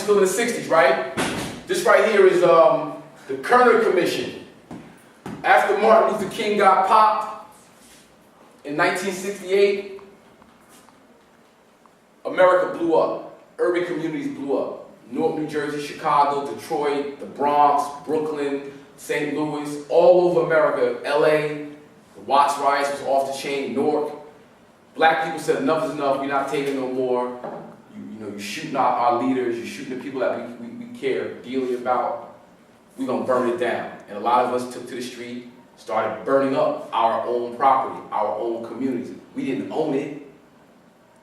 still in the 60s, right? This right here is the Kerner Commission. After Martin Luther King got popped in 1968, America blew up. Urban communities blew up. Newark, New Jersey, Chicago, Detroit, the Bronx, Brooklyn, St. Louis, all over America, LA, the Watts riots was off the chain, Newark. Black people said enough is enough, we're not taking no more. You're shooting our leaders, you're shooting the people that we care dearly about. We're gonna burn it down. And a lot of us took to the street, started burning up our own property, our own communities. We didn't own it,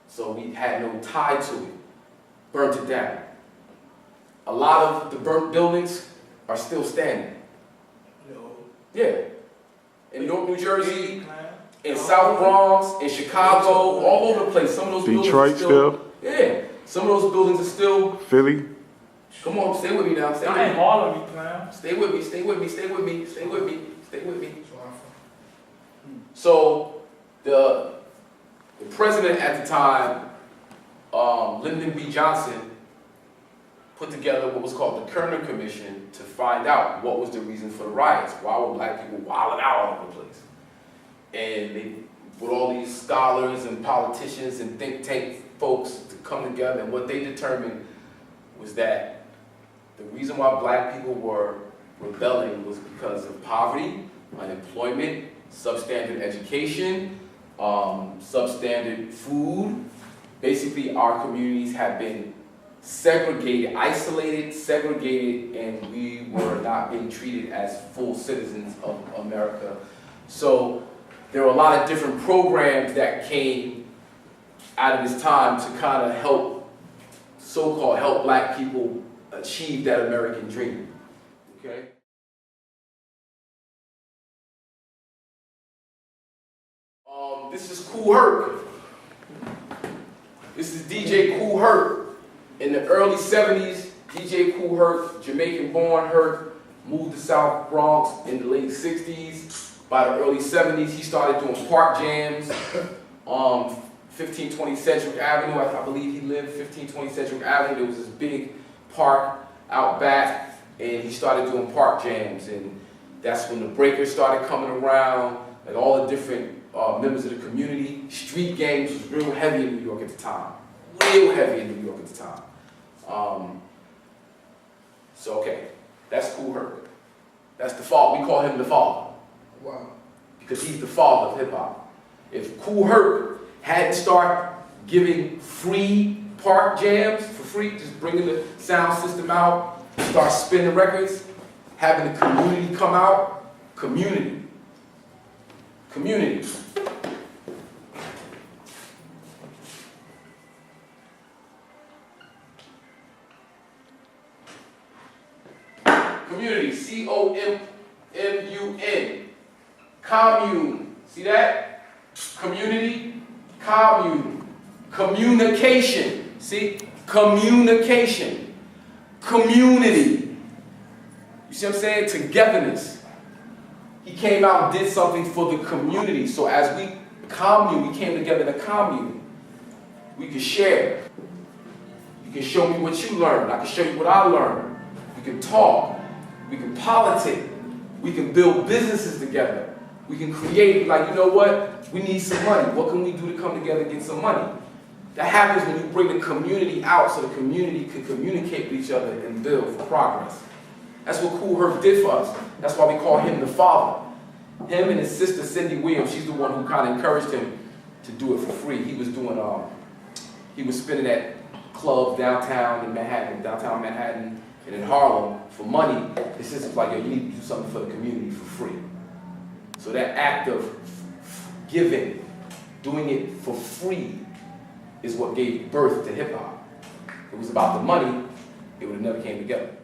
so we had no tie to it. Burnt it down. A lot of the burnt buildings are still standing. Yeah. In Newark, New Jersey, in South Bronx, in Chicago, all over the place. Some of those buildings are still. Yeah. Some of those buildings are still. Philly. Come on, stay with me now. Stay with me. Stay with me, stay with me, stay with me, stay with me, stay with me. So the president at the time, Lyndon B. Johnson, put together what was called the Kerner Commission to find out what was the reason for the riots. Why were black people wilding out all over the place? And they put all these scholars and politicians and think tank folks to come together, and what they determined was that the reason why black people were rebelling was because of poverty, unemployment, substandard education, substandard food. Basically, our communities have been segregated, isolated, segregated, and we were not being treated as full citizens of America. So there were a lot of different programs that came out of this time to kind of help, so-called help black people achieve that American dream, okay? This is Kool Herc. This is DJ Kool Herc. In the early 70s, DJ Kool Herc, Jamaican-born Herc, moved to South Bronx in the late 60s. By the early 70s, he started doing park jams. 1520 Sedgwick Avenue, I believe he lived 1520 Sedgwick Avenue. There was this big park out back, and he started doing park jams. And that's when the breakers started coming around, like all the different members of the community. Street gangs was real heavy in New York at the time. Real heavy in New York at the time. So okay, that's Kool Herc. That's the father. We call him the father. Wow. Because he's the father of hip-hop. If Kool Herc hadn't started giving free park jams for free, just bringing the sound system out, start spinning records, having the community come out, community. Community. Community, C-O-M-M-U-N. Commune, see that? Community, commune. Communication, see? Communication. Community. You see what I'm saying? Togetherness. He came out and did something for the community. So as we commune, we came together in a commune. We could share. You can show me what you learned. I can show you what I learned. We can talk. We can politic. We can build businesses together. We can create, like, you know what? We need some money. What can we do to come together and get some money? That happens when you bring the community out so the community can communicate with each other and build for progress. That's what Kool Herc did for us. That's why we call him the father. Him and his sister Cindy Williams, she's the one who kind of encouraged him to do it for free. He was doing, he was spinning at clubs downtown Manhattan, and in Harlem for money. His sister was like, yo, you need to do something for the community for free. So that act of giving, doing it for free, is what gave birth to hip hop. If it was about the money, it would have never came together.